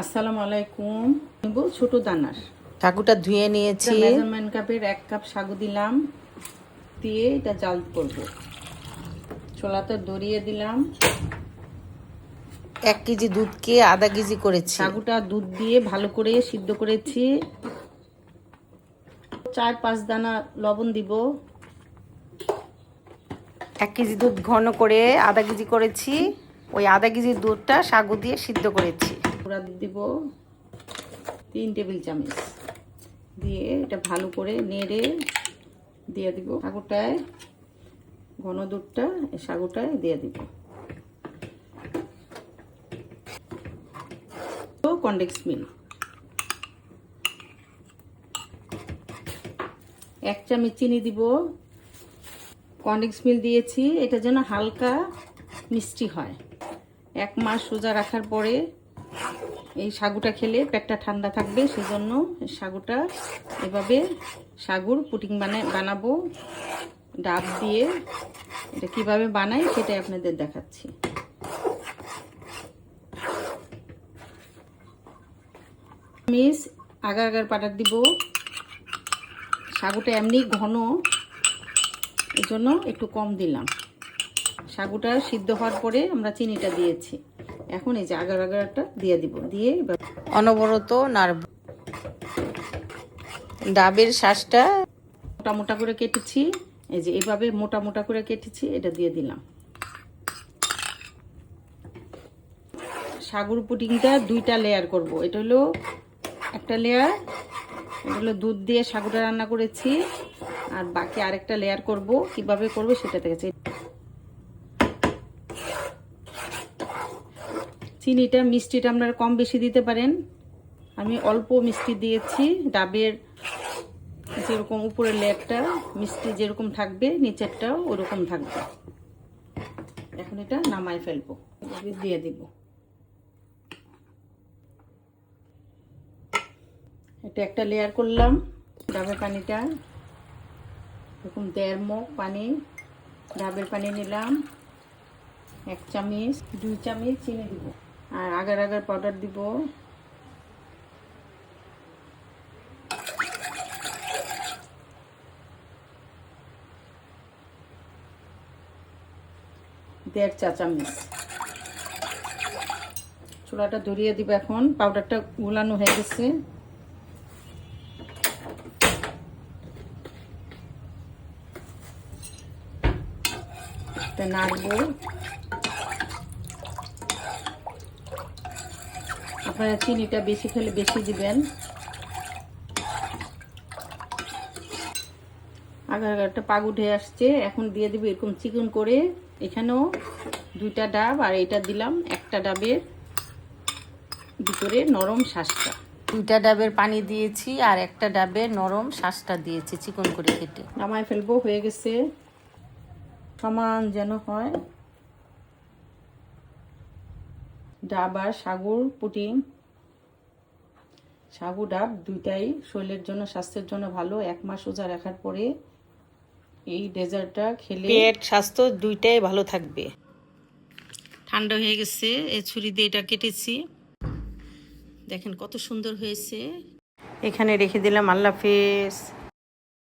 আসসালামু আলাইকুম। নিব ছোট দানার সাগুটা ধুয়ে নিয়েছি। মেজারমেন্ট কাপের 1 কাপ সাগু দিলাম, দিয়ে এটা জাল করব। ছোলাটা দড়িয়ে দিলাম। 1 কেজি দুধকে আধা কেজি করেছি। সাগুটা দুধ দিয়ে ভালো করে সিদ্ধ করেছি। 4-5 দানা লবণ দিব। 1 কেজি দুধ ঘন করে আধা কেজি করেছি। ওই আধা কেজি দুধটা সাগু দিয়ে সিদ্ধ করেছি। গুঁড়া দিব 3 টেবিল চামচ, দিয়ে এটা ভালো করে নেড়ে দিয়ে দিব। সাগুটায় ঘন দুধটা সাগুটায় দিয়ে দিব। কনডেন্স মিল্ক 1 চামচ চিনি দিব। কনডেন্স মিল্ক দিয়েছি এটা যেন হালকা মিষ্টি হয়। 1 মাস সোজা রাখার পরে এই সাগুটা খেলে পেটটা ঠান্ডা থাকবে, সেজন্য সাগুটা এভাবে সাগুর পুডিং বানাবো ডাব দিয়ে। এটা কিভাবে বানাই সেটাই আপনাদের দেখাচ্ছি। মিস আগার আগার পাটার দিব। সাগুটা এমনি ঘন, এই জন্য একটু কম দিলাম। সাগুটা সিদ্ধ হওয়ার পরে আমরা চিনিটা দিয়েছি। এখন এই যে আগার আগারটা দিয়ে দিব, দিয়ে অনবরত নাড়ব। ডাবের শাঁসটা মোটা মোটা করে কেটেছি, এই যে এভাবে মোটা মোটা করে কেটেছি, এটা দিয়ে দিলাম। সাগুর পুডিংটা 2টা লেয়ার করব। এটা হলো একটা লেয়ার, এটা হলো দুধ দিয়ে সাগুটা রান্না করেছি, আর বাকি আরেকটা লেয়ার করব। কিভাবে করব সেটা দেখেছি। চিনিটা মিষ্টিটা আপনারা কম বেশি দিতে পারেন। আমি অল্প মিষ্টি দিয়েছি। ডাবের যেরকম উপরের লেয়ারটা মিষ্টি যেরকম থাকবে, নিচেরটাও ওরকম থাকবে। এখন এটা নামাই ফেলবো, দিয়ে দিব। এটা একটা লেয়ার করলাম। ডাবের পানিটা এরকম 1.5 মগ পানি, ডাবের পানি নিলাম। 1 চামচ, 2 চামচ চিনি দিব, আর আগার আগার পাউডার দিব। দেড় চা চামচ। চুলাটা ধরিয়ে দিব। এখন পাউডারটা গুলানো হয়ে গেছে। এটা নাড়বো। আপনারা চিনিটা বেশি খেলে বেশি দিবেন। আগার আগারটা পাক উঠে আসছে। এখন দিয়ে দিব এরকম চিকন করে। এখানেও 2টা ডাব, আর এটা দিলাম একটা ডাবের ভিতরে নরম শাঁসটা। 2টা ডাবের পানি দিয়েছি, আর একটা ডাবের নরম শাঁসটা দিয়েছি চিকন করে কেটে। নামায় ফেলবো। হয়ে গেছে। সমান যেন হয়। ডাব আর সাগুর পুডিং। সাগু ডাব 2টাই শরীরের জন্য, স্বাস্থ্যের জন্য ভালো। 1 মাস সোজা রাখার পরে এই ডেজার্টটা খেলে পেট স্বাস্থ্য 2টাই ভালো থাকবে। ঠান্ডা হয়ে গেছে, এই ছুরি দিয়ে এটা কেটেছি। দেখেন কত সুন্দর হয়েছে। এখানে রেখে দিলাম। আল্লাহ হাফেজ।